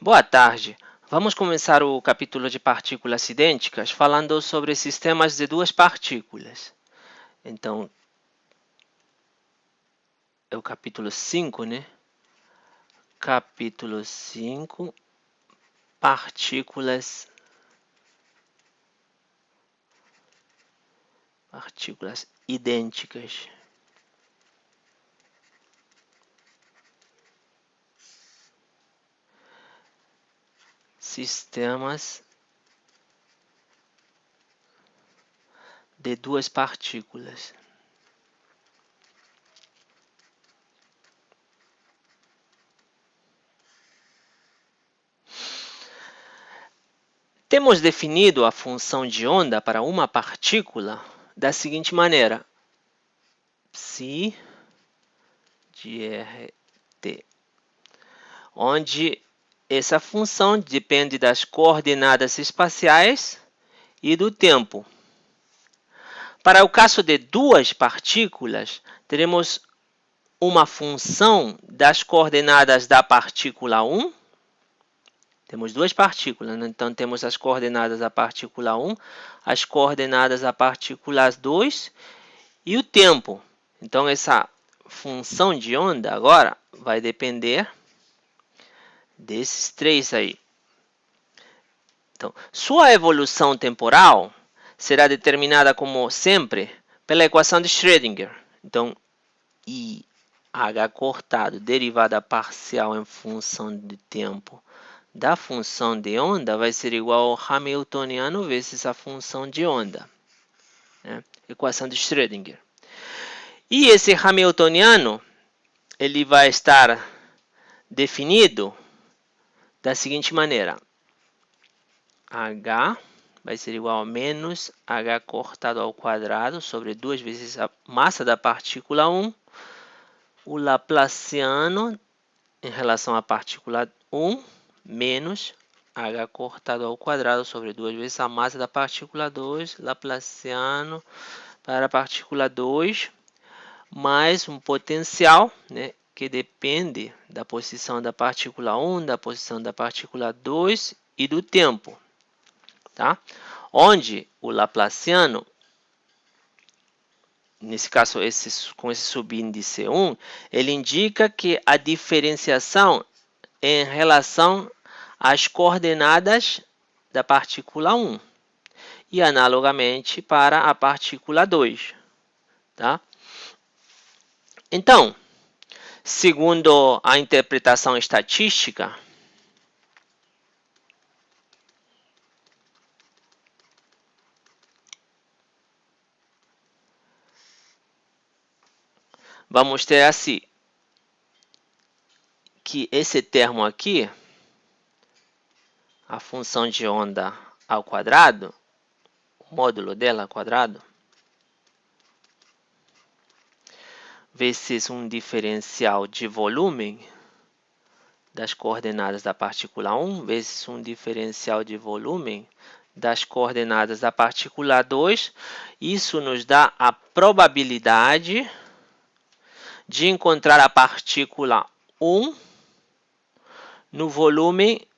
Boa tarde. Vamos começar o capítulo de partículas idênticas falando sobre sistemas de duas partículas. Então, é o capítulo 5, né? Capítulo 5, partículas idênticas. Sistemas de duas partículas. Temos definido a função de onda para uma partícula da seguinte maneira: psi de rt, onde essa função depende das coordenadas espaciais e do tempo. Para o caso de duas partículas, teremos uma função das coordenadas da partícula 1. Temos duas partículas, né? Então temos as coordenadas da partícula 1, as coordenadas da partícula 2 e o tempo. Então essa função de onda agora vai depender desses três aí. Então, sua evolução temporal será determinada, como sempre, pela equação de Schrödinger. Então, IH cortado, derivada parcial em função de tempo da função de onda, vai ser igual ao hamiltoniano vezes a função de onda, né? Equação de Schrödinger. E esse hamiltoniano, ele vai estar definido da seguinte maneira: H vai ser igual a menos H cortado ao quadrado sobre 2 vezes a massa da partícula 1, o laplaciano em relação à partícula 1, menos H cortado ao quadrado sobre 2 vezes a massa da partícula 2, laplaciano para a partícula 2, mais um potencial, né, que depende da posição da partícula 1, da posição da partícula 2 e do tempo. Tá? Onde o laplaciano, nesse caso com esse subíndice 1, ele indica que a diferenciação é em relação às coordenadas da partícula 1 e analogamente para a partícula 2. Tá? Então, segundo a interpretação estatística, vamos ter assim, que esse termo aqui, a função de onda ao quadrado, o módulo dela ao quadrado, vezes um diferencial de volume das coordenadas da partícula 1, vezes um diferencial de volume das coordenadas da partícula 2, isso nos dá a probabilidade de encontrar a partícula 1 no volume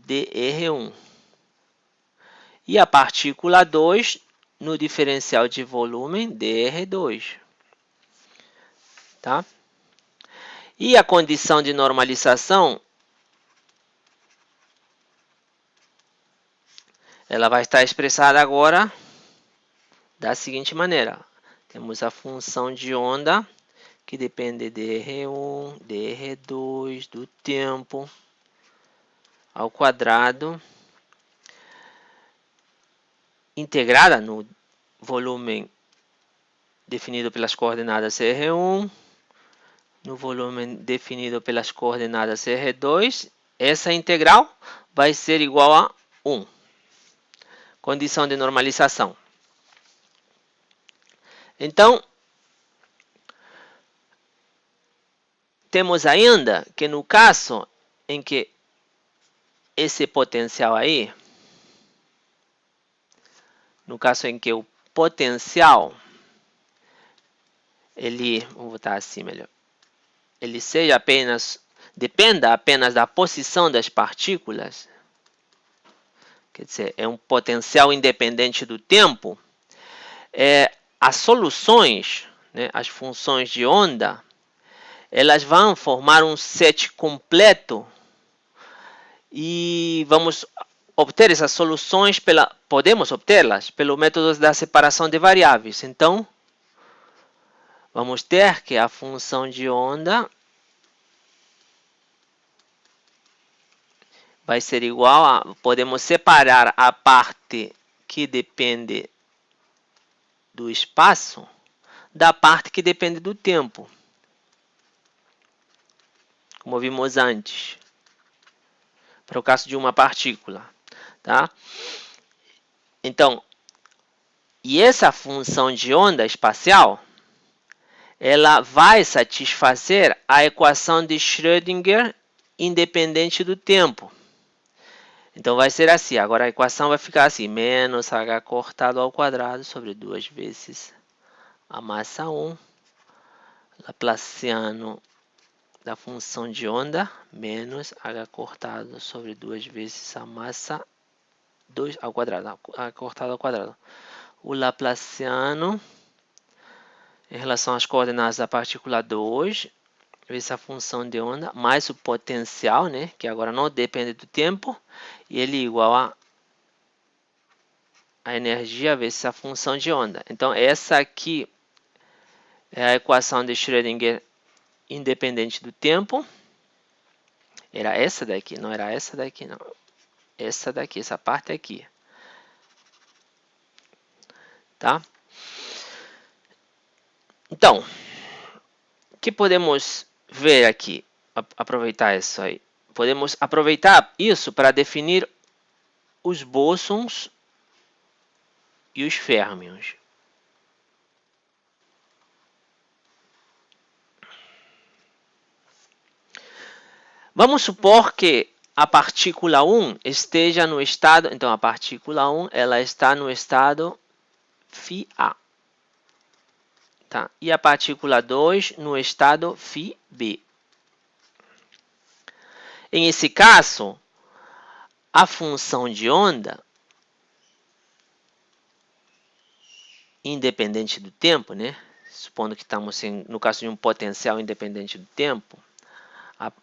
dr1 e a partícula 2 no diferencial de volume dr2. Tá? E a condição de normalização, ela vai estar expressada agora da seguinte maneira: temos a função de onda que depende de R1, de R2, do tempo ao quadrado, integrada no volume definido pelas coordenadas R1, no volume definido pelas coordenadas R2. Essa integral vai ser igual a 1. Condição de normalização. Então, temos ainda que no caso em que esse potencial aí, no caso em que o potencial, vou botar assim melhor, ele seja apenas dependa apenas da posição das partículas, quer dizer, é um potencial independente do tempo, as soluções, né, as funções de onda, elas vão formar um set completo e vamos obter essas soluções, podemos obtê-las pelo método da separação de variáveis. Então, vamos ter que a função de onda vai ser igual a... Podemos separar a parte que depende do espaço da parte que depende do tempo, como vimos antes, para o caso de uma partícula. Tá? Então, e essa função de onda espacial, ela vai satisfazer a equação de Schrödinger independente do tempo. Então vai ser assim, agora a equação vai ficar assim, menos h cortado ao quadrado sobre 2 vezes a massa 1, Laplaciano da função de onda, menos h cortado sobre 2 vezes a massa 2 ao quadrado, h cortado ao quadrado. O Laplaciano em relação às coordenadas da partícula 2, vezes a função de onda, mais o potencial, né, que agora não depende do tempo, e ele é igual a energia vezes a função de onda. Então, essa aqui é a equação de Schrödinger independente do tempo. Era essa daqui, não era essa daqui, não. Essa daqui, essa parte aqui. Tá? Então, o que podemos ver aqui? Aproveitar isso aí. Podemos aproveitar isso para definir os bósons e os férmions. Vamos supor que a partícula 1 esteja no estado... Então, a partícula 1 ela está no estado φA. Tá? E a partícula 2 no estado φB. Em esse caso, a função de onda, independente do tempo, né? Supondo que estamos no caso de um potencial independente do tempo,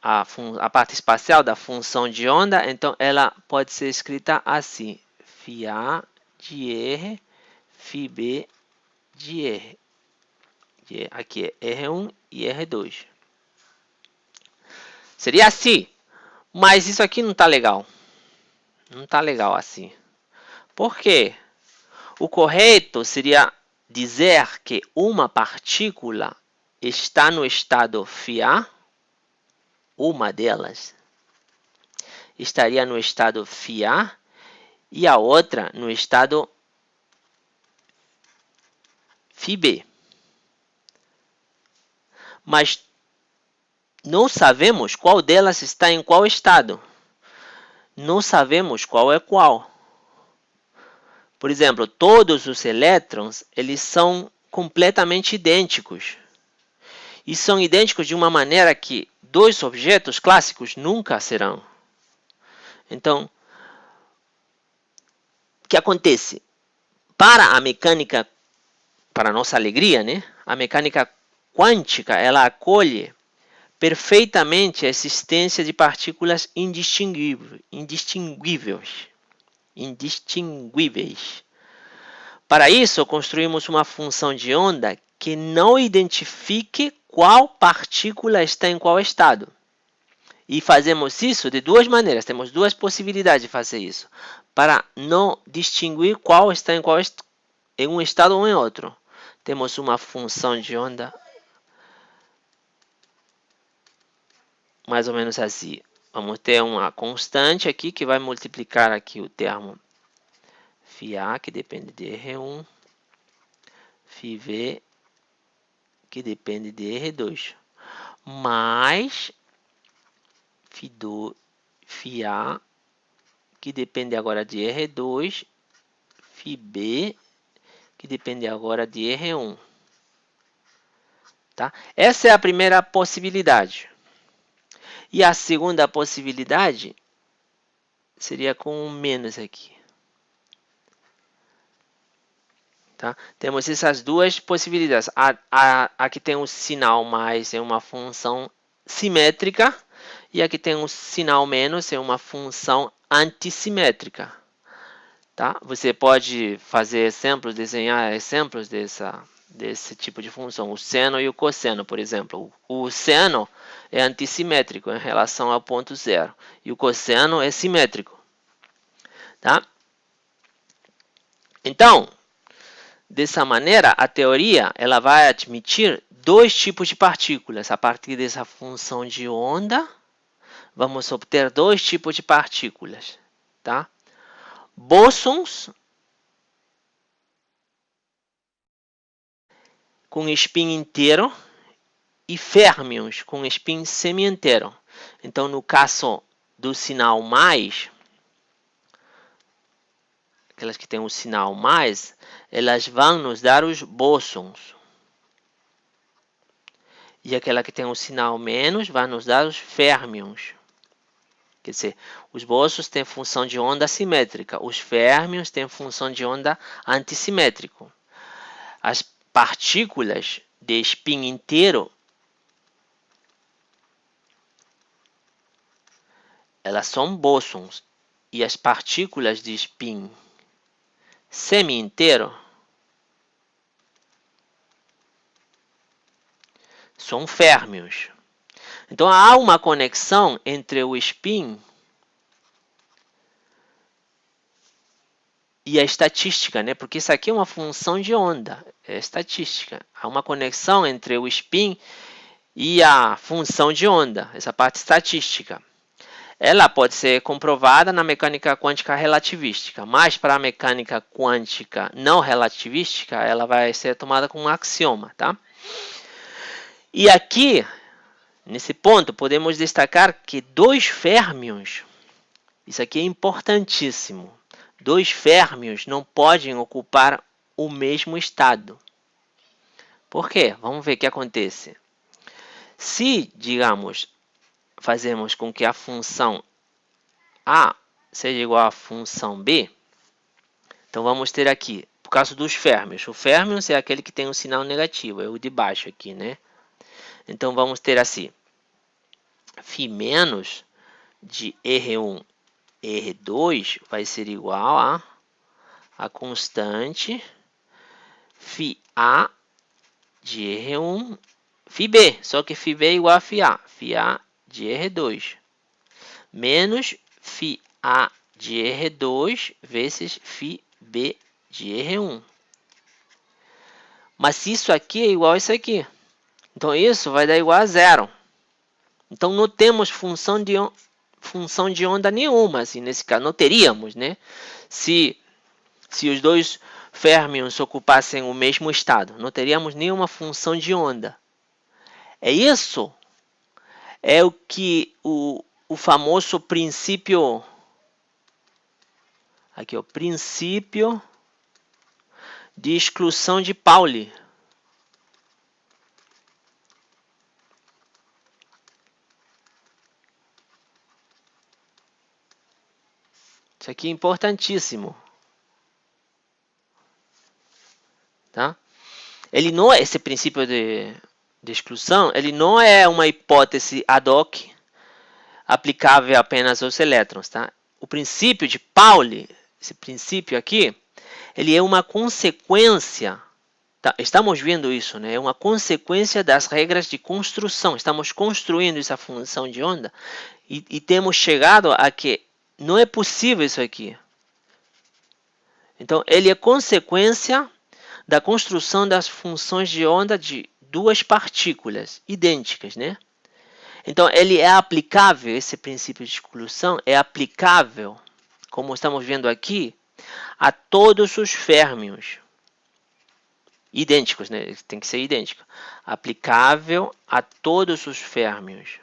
a parte espacial da função de onda, então ela pode ser escrita assim, φA de R, φB de R. Aqui é R1 e R2. Seria assim, mas isso aqui não está legal. Não está legal assim. Por quê? O correto seria dizer que uma partícula está no estado φA, uma delas estaria no estado φA e a outra no estado φB. Mas não sabemos qual delas está em qual estado. Não sabemos qual é qual. Por exemplo, todos os elétrons, eles são completamente idênticos. E são idênticos de uma maneira que dois objetos clássicos nunca serão. Então, o que acontece? Para a mecânica, para a nossa alegria, né? A mecânica quântica, ela acolhe perfeitamente a existência de partículas indistinguíveis. Para isso, construímos uma função de onda que não identifique qual partícula está em qual estado. E fazemos isso de duas maneiras. Temos duas possibilidades de fazer isso. Para não distinguir qual está em um estado ou em outro. Temos uma função de onda mais ou menos assim. Vamos ter uma constante aqui que vai multiplicar aqui o termo φA, que depende de R1, φV, que depende de R2, mais φA, que depende agora de R2, φB, que depende agora de R1. Tá? Essa é a primeira possibilidade. E a segunda possibilidade seria com um menos aqui. Tá? Temos essas duas possibilidades. A que tem o sinal mais é uma função simétrica e a que tem o sinal menos é uma função antissimétrica. Tá? Você pode fazer exemplos, desenhar exemplos desse tipo de função. O seno e o cosseno, por exemplo. O seno é antissimétrico em relação ao ponto zero e o cosseno é simétrico. Tá? Então, dessa maneira, a teoria ela vai admitir dois tipos de partículas. A partir dessa função de onda, vamos obter dois tipos de partículas. Tá? Bósons com spin inteiro e férmions com spin semi-inteiro. Então, no caso do sinal mais, aquelas que têm o sinal mais, elas vão nos dar os bósons. E aquela que tem o sinal menos vai nos dar os férmions. Quer dizer, os bósons têm função de onda simétrica, os férmions têm função de onda antissimétrica. As partículas de spin inteiro, elas são bósons. E as partículas de spin semi-inteiro são férmions. Então, há uma conexão entre o spin e a estatística, né? Porque isso aqui é uma função de onda, é estatística. Há uma conexão entre o spin e a função de onda, essa parte estatística. Ela pode ser comprovada na mecânica quântica relativística, mas para a mecânica quântica não relativística, ela vai ser tomada como um axioma, tá? E aqui, nesse ponto, podemos destacar que dois férmions, isso aqui é importantíssimo, dois férmions não podem ocupar o mesmo estado. Por quê? Vamos ver o que acontece. Se, digamos, fazemos com que a função A seja igual à função B, então vamos ter aqui, por causa dos férmions, o férmions é aquele que tem um sinal negativo, é o de baixo aqui, né? Então vamos ter assim, φ menos de R1 R2 vai ser igual a constante φA de R1, φB, só que φB é igual a φA de R2, menos φA de R2 vezes φB de R1. Mas isso aqui é igual a isso aqui. Então, isso vai dar igual a zero. Então, não temos função de onda nenhuma, assim, nesse caso. Não teríamos, né? Se os dois férmions ocupassem o mesmo estado. Não teríamos nenhuma função de onda. É isso? É o que o famoso princípio... Aqui, o princípio de exclusão de Pauli. Isso aqui é importantíssimo. Tá? Ele não é esse princípio de exclusão, ele não é uma hipótese ad hoc aplicável apenas aos elétrons. Tá? O princípio de Pauli, esse princípio aqui, ele é uma consequência. Tá? Estamos vendo isso, né? É uma consequência das regras de construção. Estamos construindo essa função de onda e temos chegado a que não é possível isso aqui. Então, ele é consequência da construção das funções de onda de duas partículas idênticas, né? Então, ele é aplicável, esse princípio de exclusão é aplicável, como estamos vendo aqui, a todos os férmions. Idênticos, né? Tem que ser idêntico. Aplicável a todos os férmions.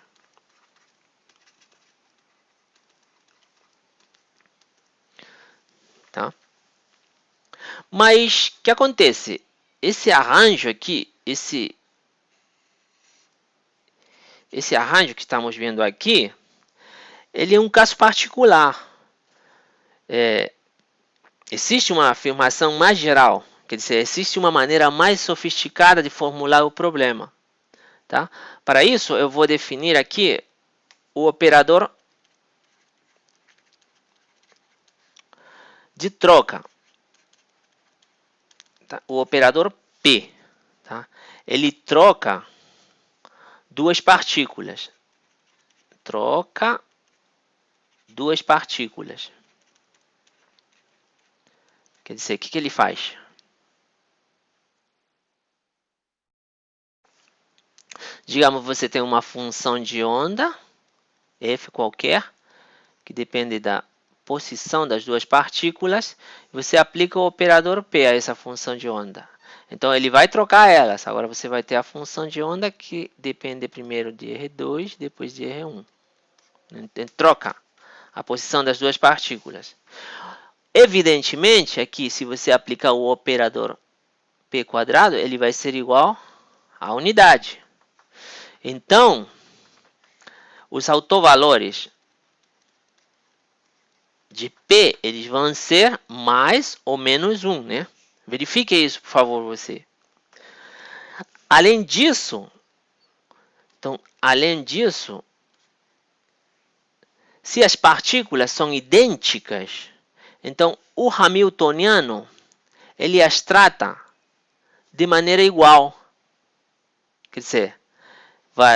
Tá? Mas o que acontece? Esse arranjo aqui, esse arranjo que estamos vendo aqui, ele é um caso particular. Existe uma afirmação mais geral, quer dizer, existe uma maneira mais sofisticada de formular o problema. Tá? Para isso, eu vou definir aqui o operador de troca. Tá? O operador P. Tá? Ele troca duas partículas. Troca duas partículas. Quer dizer, o que ele faz? Digamos, você tem uma função de onda, f qualquer, que depende da posição das duas partículas. Você aplica o operador P a essa função de onda. Então, ele vai trocar elas. Agora, você vai ter a função de onda que depende primeiro de R2, depois de R1. Troca a posição das duas partículas. Evidentemente, aqui, se você aplicar o operador P quadrado, ele vai ser igual à unidade. Então, os autovalores de P, eles vão ser mais ou menos 1, né? Verifique isso, por favor, você. Além disso, se as partículas são idênticas, então o hamiltoniano, ele as trata de maneira igual. Quer dizer,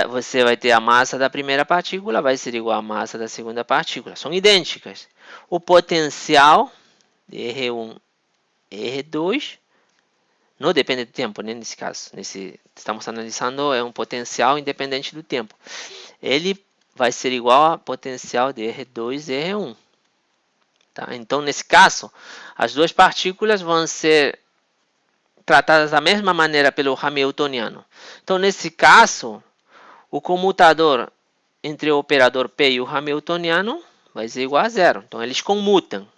você vai ter a massa da primeira partícula, vai ser igual à massa da segunda partícula. São idênticas. O potencial de R1 e R2 não depende do tempo, né, nesse caso. Estamos analisando um potencial independente do tempo. Ele vai ser igual ao potencial de R2 e R1. Tá? Então, nesse caso, as duas partículas vão ser tratadas da mesma maneira pelo hamiltoniano. Então, nesse caso, o comutador entre o operador P e o hamiltoniano vai ser igual a zero. Então, eles comutam.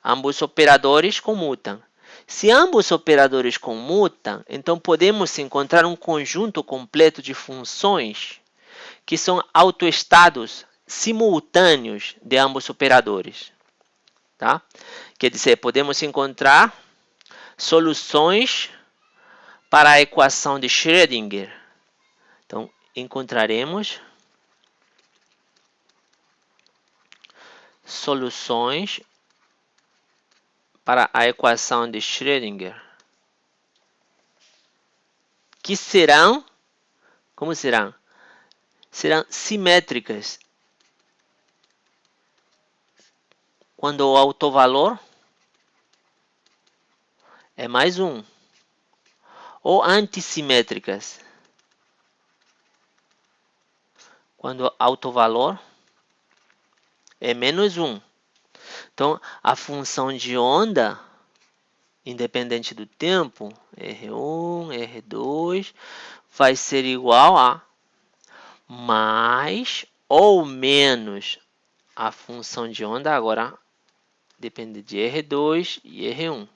Ambos operadores comutam. Se ambos operadores comutam, então podemos encontrar um conjunto completo de funções que são autoestados simultâneos de ambos operadores. Tá? Quer dizer, podemos encontrar soluções para a equação de Schrödinger. Então, encontraremos soluções para a equação de Schrödinger que serão, como serão? Serão simétricas quando o autovalor é mais 1, ou antissimétricas quando o autovalor é menos 1. Então, a função de onda, independente do tempo, R1, R2, vai ser igual a mais ou menos a função de onda, agora depende de R2 e R1.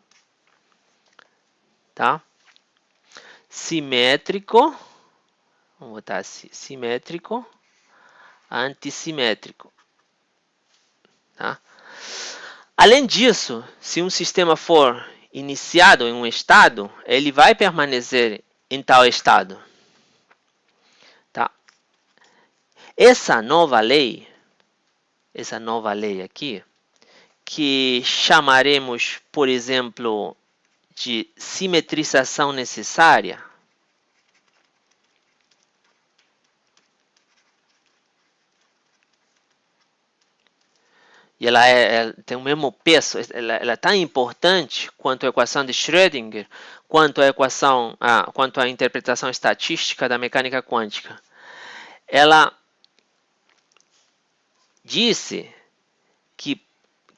Tá? Simétrico, vamos botar assim, simétrico, antissimétrico. Tá? Além disso, se um sistema for iniciado em um estado, ele vai permanecer em tal estado. Tá? Essa nova lei aqui, que chamaremos, por exemplo, de simetrização necessária, e ela tem o mesmo peso, ela é tão importante quanto a equação de Schrödinger, quanto a interpretação estatística da mecânica quântica. Ela disse que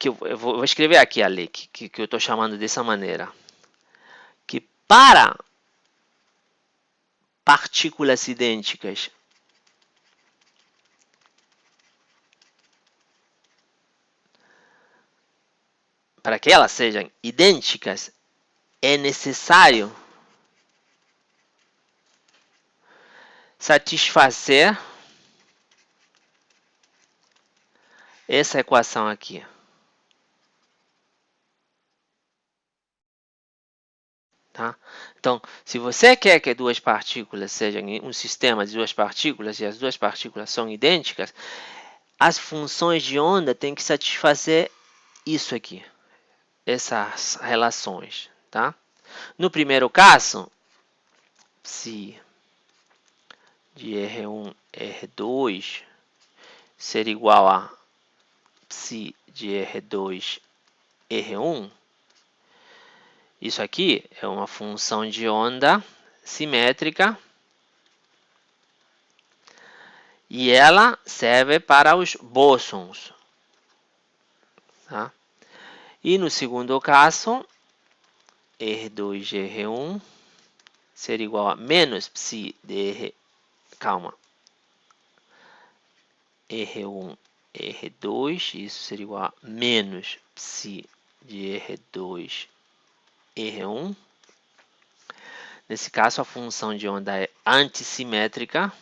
eu vou escrever aqui a lei que eu estou chamando dessa maneira, que para partículas idênticas para que elas sejam idênticas, é necessário satisfazer essa equação aqui. Tá? Então, se você quer que duas partículas sejam um sistema de duas partículas e as duas partículas são idênticas, as funções de onda têm que satisfazer isso aqui, essas relações. Tá? No primeiro caso, se de R1, R2 ser igual a psi de R2, R1, isso aqui é uma função de onda simétrica e ela serve para os bósons. Tá? E no segundo caso, R2, R1 ser igual a menos psi de R, R1, R2, isso seria igual a menos psi de R2, R1. Nesse caso, a função de onda é antissimétrica.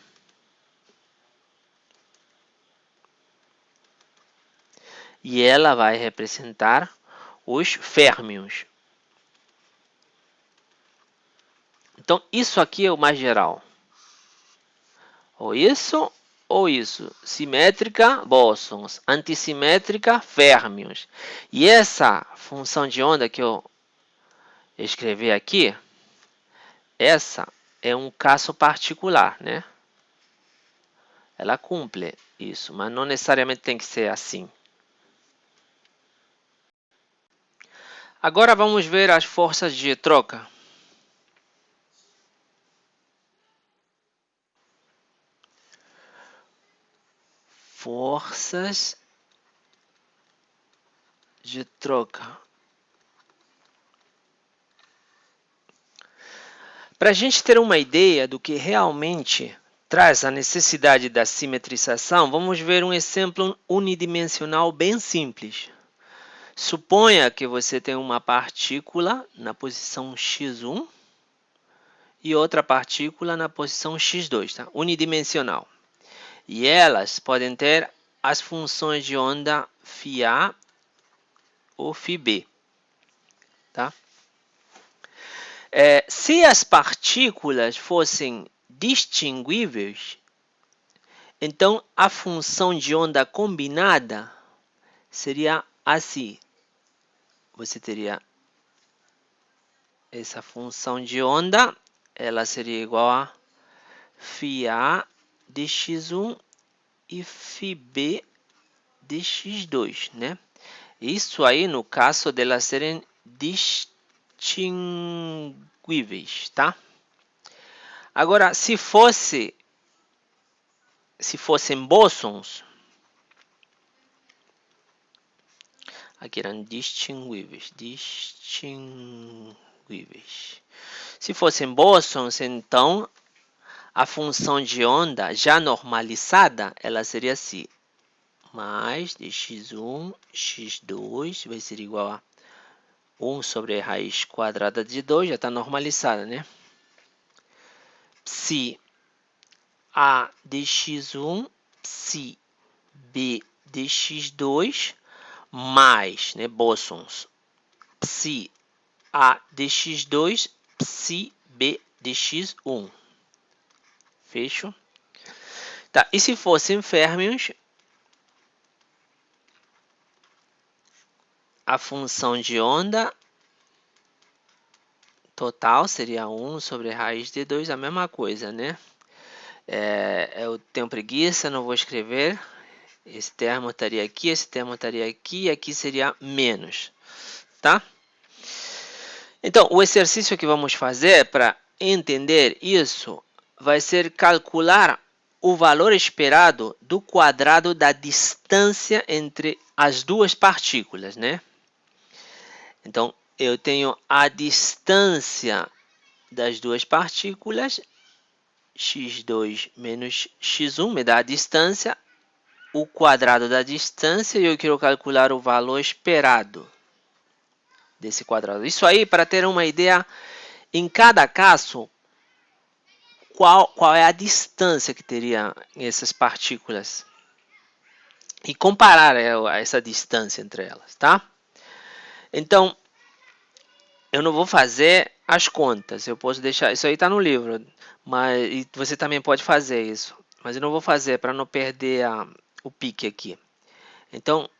E ela vai representar os férmions. Então, isso aqui é o mais geral. Ou isso, ou isso. Simétrica, bósons. Antissimétrica, férmions. E essa função de onda que eu escrevi aqui, essa é um caso particular, né? Ela cumpre isso, mas não necessariamente tem que ser assim. Agora vamos ver as forças de troca. Forças de troca. Para a gente ter uma ideia do que realmente traz a necessidade da simetrização, vamos ver um exemplo unidimensional bem simples. Suponha que você tem uma partícula na posição x1 e outra partícula na posição x2, tá? Unidimensional. E elas podem ter as funções de onda φA ou φB. Tá? Se as partículas fossem distinguíveis, então a função de onda combinada seria assim. Você teria essa função de onda, ela seria igual a φA de x1 e φB de x2, né? Isso aí no caso delas serem distinguíveis, tá? Agora, se fossem bósons, aqui eram distinguíveis. Se fossem bósons, então a função de onda já normalizada, ela seria assim. Mais de x1, x2 vai ser igual a 1 sobre a raiz quadrada de 2, já está normalizada, né? Psi A de x1, psi B de x2, mais, né, bósons, psi A de x2, psi B de x1. Fecho? Tá, e se fossem férmions, a função de onda total seria 1 sobre a raiz de 2, a mesma coisa, né? Eu tenho preguiça, não vou escrever. Esse termo estaria aqui, esse termo estaria aqui, e aqui seria menos, tá? Então, o exercício que vamos fazer para entender isso vai ser calcular o valor esperado do quadrado da distância entre as duas partículas, né? Então, eu tenho a distância das duas partículas, x2 menos x1 me dá a distância, o quadrado da distância, e eu quero calcular o valor esperado desse quadrado. Isso aí, para ter uma ideia, em cada caso, qual é a distância que teria essas partículas e comparar essa distância entre elas, tá? Então, eu não vou fazer as contas, eu posso deixar, isso aí está no livro, mas e você também pode fazer isso, mas eu não vou fazer para não perder o pique aqui. Então,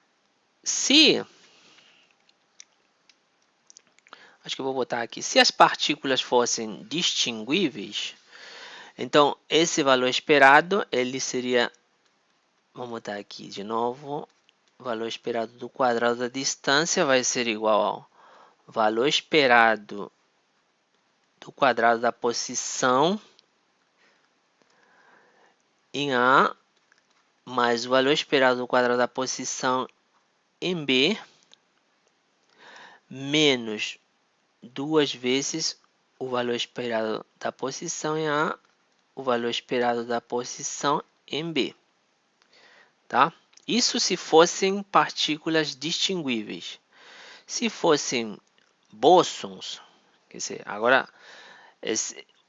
acho que eu vou botar aqui, se as partículas fossem distinguíveis, então esse valor esperado, ele seria, vamos botar aqui de novo, valor esperado do quadrado da distância vai ser igual ao valor esperado do quadrado da posição em A, mais o valor esperado do quadrado da posição em B, menos 2 vezes o valor esperado da posição em A, o valor esperado da posição em B. Tá? Isso se fossem partículas distinguíveis. Se fossem bósons, quer dizer, agora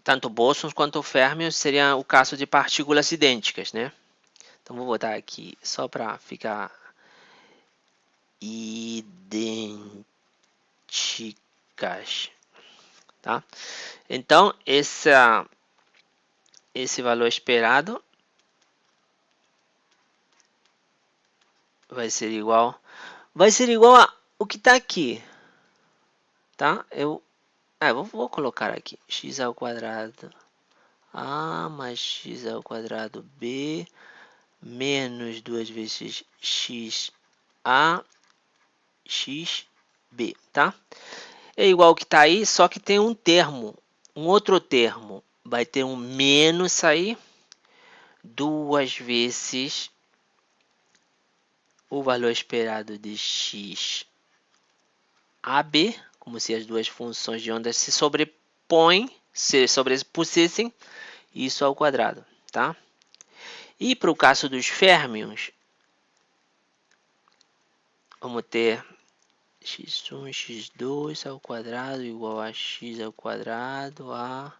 tanto bósons quanto férmions seria o caso de partículas idênticas, né? Então vou botar aqui só para ficar idênticas, tá? Então esse valor esperado vai ser igual a o que está aqui, tá? Vou colocar aqui x ao quadrado a mais x ao quadrado b menos 2 vezes x a x b, tá? É igual ao que está aí, só que tem um termo, um outro termo. Vai ter um menos aí, 2 vezes o valor esperado de x a b, como se as duas funções de onda se sobrepusessem, isso ao quadrado, tá? E para o caso dos férmions, vamos ter x1, x2 ao quadrado igual a x ao quadrado a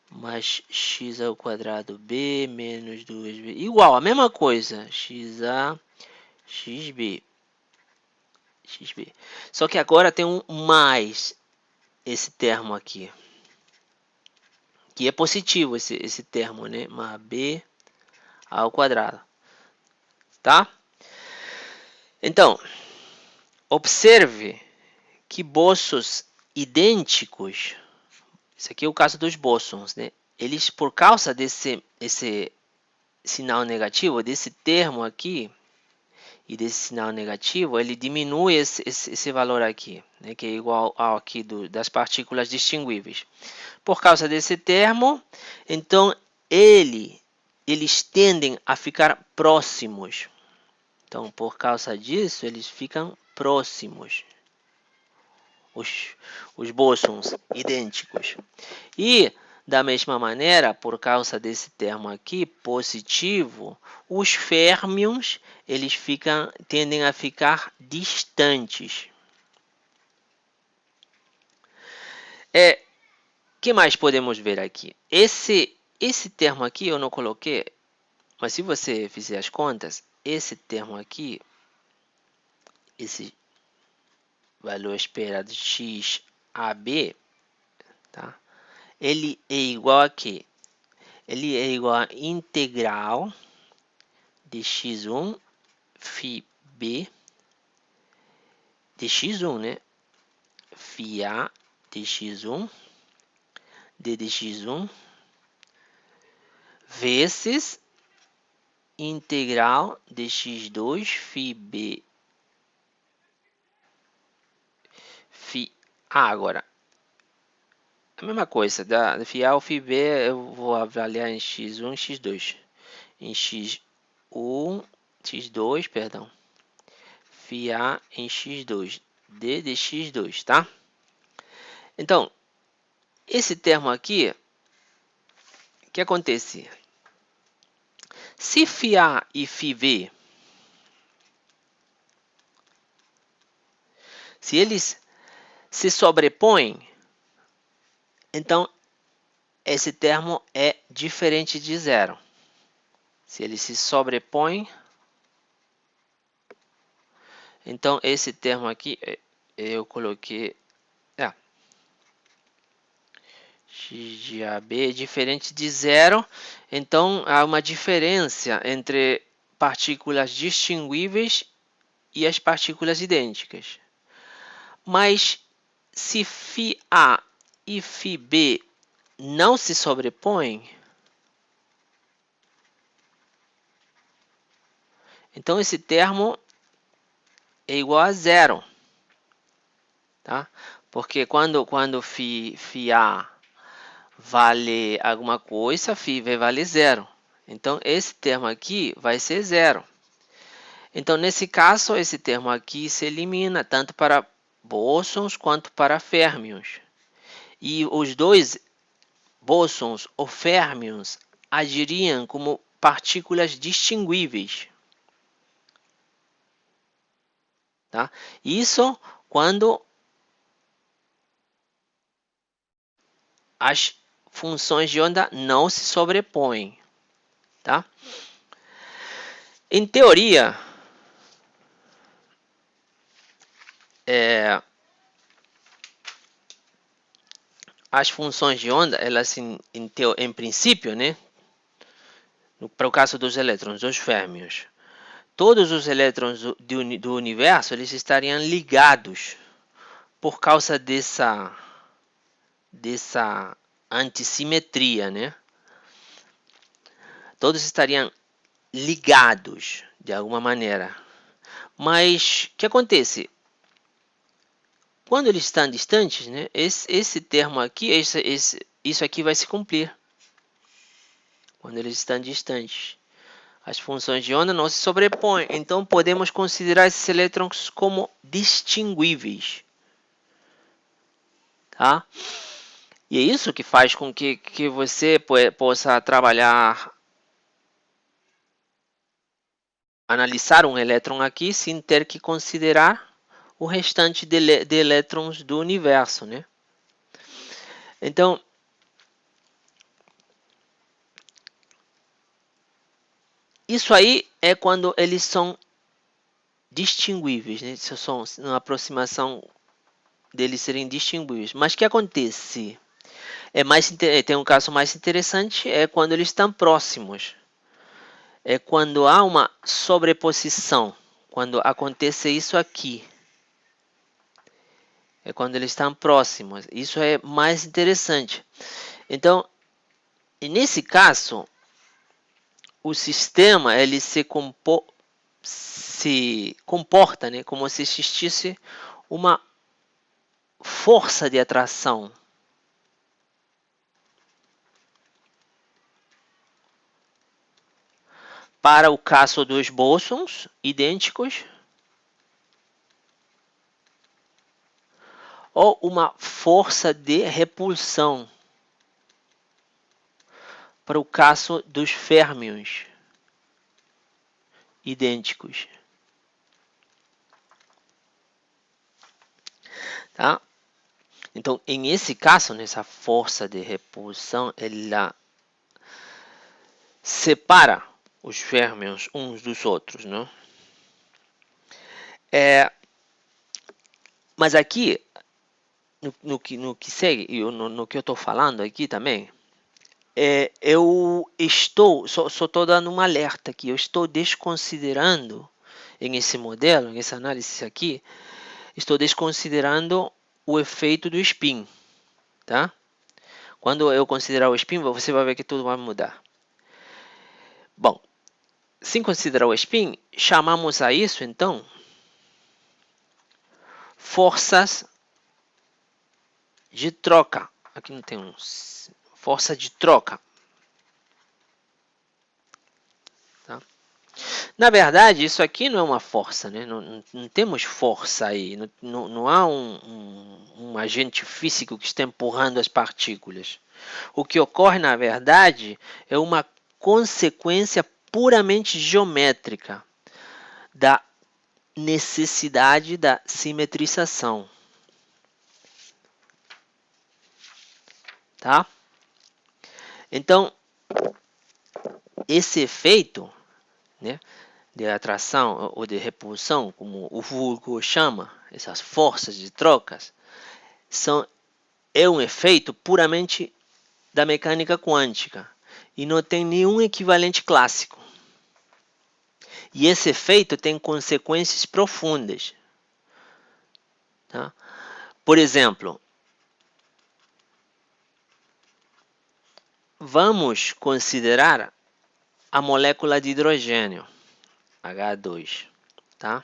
mais x ao quadrado b menos 2b, igual, a mesma coisa, xa, xb. Só que agora tem um mais esse termo aqui, que é positivo esse termo, né? Mais b ao quadrado, tá? Então, observe que bósons idênticos, isso aqui é o caso dos bósons, né? Eles, por causa esse sinal negativo, desse termo aqui, e desse sinal negativo, ele diminui esse valor aqui, né? Que é igual ao aqui das partículas distinguíveis. Por causa desse termo, então eles tendem a ficar próximos. Então, por causa disso, eles ficam próximos. Os bósons idênticos. E, da mesma maneira, por causa desse termo aqui, positivo, os férmions eles tendem a ficar distantes. Que mais podemos ver aqui? Esse termo aqui eu não coloquei, mas se você fizer as contas, esse termo aqui, esse valor esperado de x a b, tá? Ele é igual a quê? Ele é igual a integral de x1 φ b de x1, né? Φ a de x1 d de x1 vezes integral de x2 φ b φ a. Agora, a mesma coisa, da φ a ao φ b eu vou avaliar em x1 e x2. Em x1, x2, perdão, φ a em x2, d de x2, tá? Então, esse termo aqui, o que acontece? Se φ a e φ b, se eles se sobrepõem, então esse termo é diferente de zero. Se ele se sobrepõe, então esse termo aqui, eu coloquei x de AB é diferente de zero, então há uma diferença entre partículas distinguíveis e as partículas idênticas. Mas se φA e φB não se sobrepõem, então esse termo é igual a zero. Tá? Porque quando φA vale alguma coisa, φB vale zero. Então, esse termo aqui vai ser zero. Então, nesse caso, esse termo aqui se elimina tanto para bósons quanto para férmions. E os dois bósons ou férmions agiriam como partículas distinguíveis. Tá? Isso quando as funções de onda não se sobrepõem. Tá? Em teoria, as funções de onda, elas em princípio, né, para o caso dos elétrons, dos férmions, todos os elétrons do universo eles estariam ligados por causa dessa antissimetria, né? Todos estariam ligados de alguma maneira. Mas o que acontece? Quando eles estão distantes, né, esse termo aqui, isso aqui vai se cumprir. Quando eles estão distantes, as funções de onda não se sobrepõem. Então, podemos considerar esses elétrons como distinguíveis. Tá? E é isso que faz com que você possa trabalhar, analisar um elétron aqui sem ter que considerar o restante de elétrons do universo, né? Então, isso aí é quando eles são distinguíveis, né? Isso são uma aproximação deles serem distinguíveis. Mas o que acontece? Tem um caso mais interessante, é quando eles estão próximos. É quando há uma sobreposição, quando acontece isso aqui. É quando eles estão próximos. Isso é mais interessante. Então, nesse caso, o sistema ele se comporta, né, como se existisse uma força de atração. Para o caso dos bósons idênticos, ou uma força de repulsão para o caso dos férmions idênticos. Tá? Então, em esse caso, nessa força de repulsão, ela separa os férmions uns dos outros, não? Mas aqui, no que segue, e no que eu estou falando aqui também, eu só estou dando um alerta aqui, eu estou desconsiderando em esse modelo, nessa análise aqui, estou desconsiderando o efeito do spin, tá? Quando eu considerar o spin, você vai ver que tudo vai mudar. Bom, sem considerar o spin, chamamos a isso, então, forças de troca. Aqui não tem força de troca. Tá? Na verdade, isso aqui não é uma força, né? Não temos força aí. Não há um agente físico que está empurrando as partículas. O que ocorre, na verdade, é uma consequência puramente geométrica da necessidade da simetrização. Tá? Então, esse efeito, né, de atração ou de repulsão, como o vulgo chama, essas forças de trocas, é um efeito puramente da mecânica quântica e não tem nenhum equivalente clássico. E esse efeito tem consequências profundas. Tá? Por exemplo, vamos considerar a molécula de hidrogênio, H2. Tá?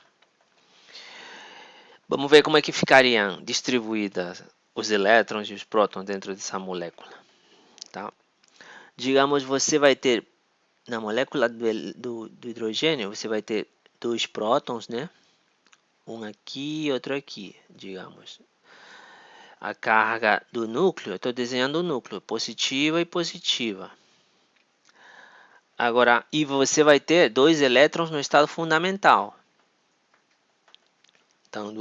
Vamos ver como é que ficariam distribuídas os elétrons e os prótons dentro dessa molécula. Tá? Digamos, você vai ter, na molécula do hidrogênio, você vai ter dois prótons, né? Um aqui e outro aqui, digamos. A carga do núcleo, eu estou desenhando o núcleo, positiva e positiva. Agora, e você vai ter dois elétrons no estado fundamental. Então,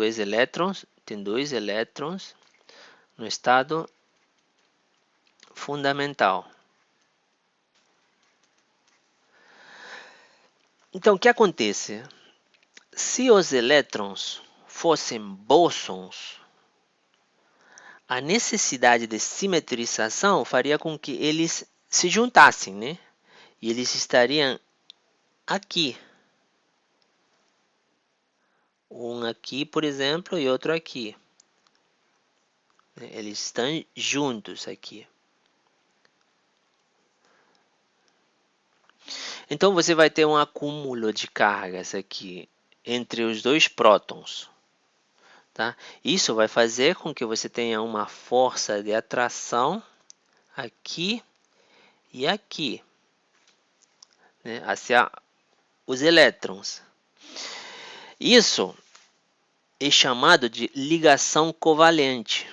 tem dois elétrons no estado fundamental. Então, o que acontece? Se os elétrons fossem bósons, a necessidade de simetrização faria com que eles se juntassem, né? E eles estariam aqui. Um aqui, por exemplo, e outro aqui. Eles estão juntos aqui. Então, você vai ter um acúmulo de cargas aqui entre os dois prótons. Tá? Isso vai fazer com que você tenha uma força de atração aqui e aqui, né? Hacia os elétrons. Isso é chamado de ligação covalente.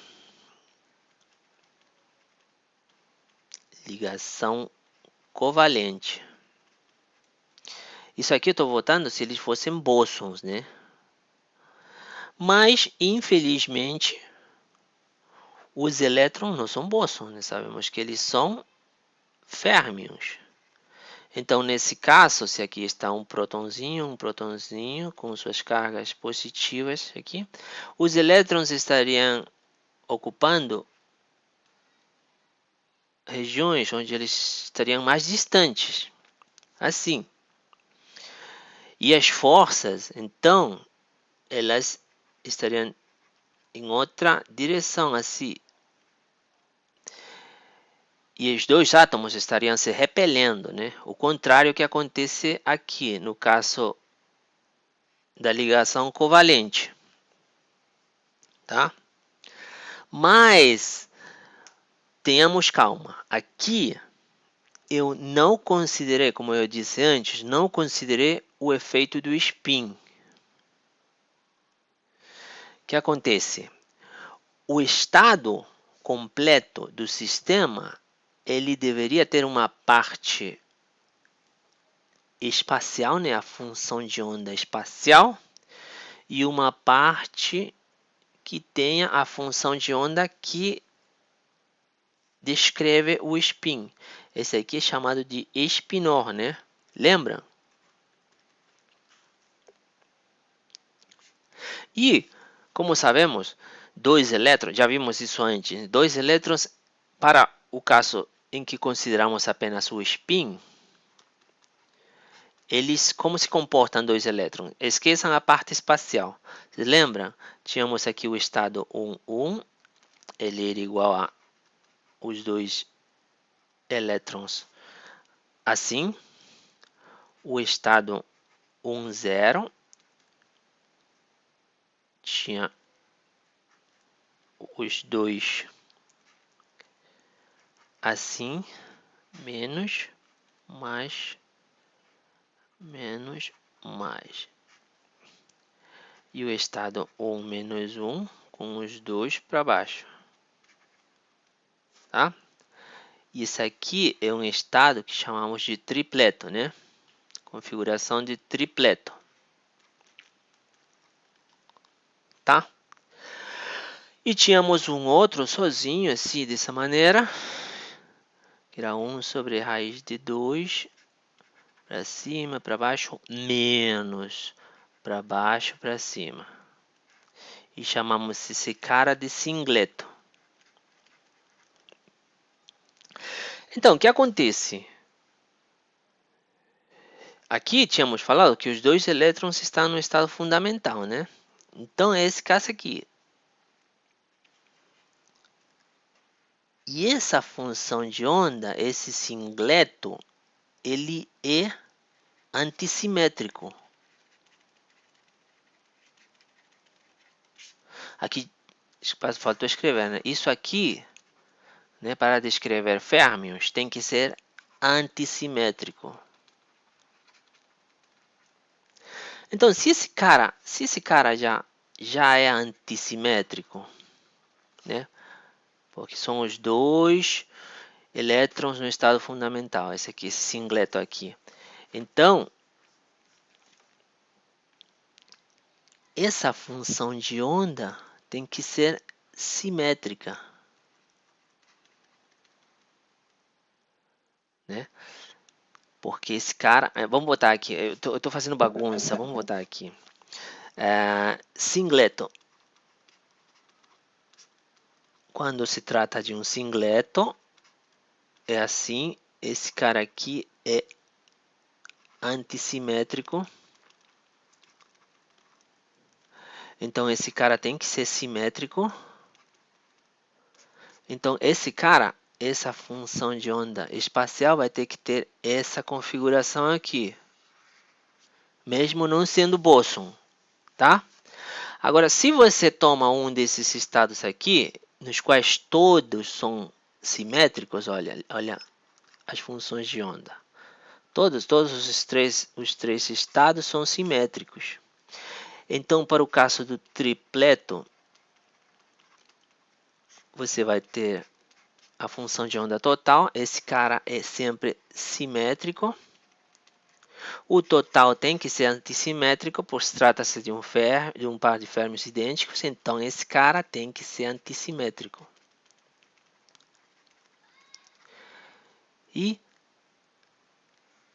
Ligação covalente. Isso aqui eu estou botando se eles fossem bósons, né? Mas, infelizmente, os elétrons não são bósons, né? Sabemos que eles são férmions. Então, nesse caso, se aqui está um prótonzinho com suas cargas positivas aqui, os elétrons estariam ocupando regiões onde eles estariam mais distantes, assim. E as forças, então, elas estariam em outra direção, assim. E os dois átomos estariam se repelendo, né? O contrário que acontece aqui, no caso da ligação covalente. Tá? Mas, tenhamos calma. Aqui, eu não considerei, como eu disse antes, não considerei o efeito do spin. O que acontece? O estado completo do sistema, ele deveria ter uma parte espacial, né, a função de onda espacial, e uma parte que tenha a função de onda que descreve o spin. Esse aqui é chamado de spinor, né? Lembra? E, como sabemos, dois elétrons, já vimos isso antes, dois elétrons, para o caso em que consideramos apenas o spin, eles, como se comportam dois elétrons? Esqueçam a parte espacial. Vocês lembram? Tínhamos aqui o estado 1, 1, ele era igual a os dois elétrons assim. O estado 1, 0, tinha os dois assim, menos, mais, menos, mais. E o estado 1 menos 1 com os dois para baixo. Tá? Isso aqui é um estado que chamamos de tripleto, né? Configuração de tripleto. Tá? E tínhamos um outro sozinho, assim, dessa maneira, irá 1 sobre raiz de 2 para cima, para baixo, menos para baixo, para cima. E chamamos esse cara de singleto. Então, o que acontece? Aqui tínhamos falado que os dois elétrons estão no estado fundamental, né? Então, é esse caso aqui. E essa função de onda, esse singleto, ele é antissimétrico. Aqui, faltou escrever, né? Isso aqui, né, para descrever férmions, tem que ser antissimétrico. Então, se esse cara já é antissimétrico, né? Porque são os dois elétrons no estado fundamental, esse aqui, esse singleto aqui. Então, essa função de onda tem que ser simétrica, né? Porque esse cara, vamos botar aqui, eu tô fazendo bagunça, vamos botar aqui. Singleto. Quando se trata de um singleto, é assim, esse cara aqui é antissimétrico. Então, esse cara tem que ser simétrico. Então, esse cara, essa função de onda espacial vai ter que ter essa configuração aqui. Mesmo não sendo bóson, tá? Agora, se você toma um desses estados aqui, nos quais todos são simétricos, olha as funções de onda. Todos os três estados são simétricos. Então, para o caso do tripleto, você vai ter a função de onda total. Esse cara é sempre simétrico. O total tem que ser antissimétrico, pois trata-se de um par de férmions idênticos. Então, esse cara tem que ser antissimétrico. E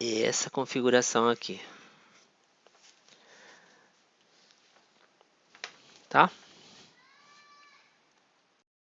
essa configuração aqui. Tá?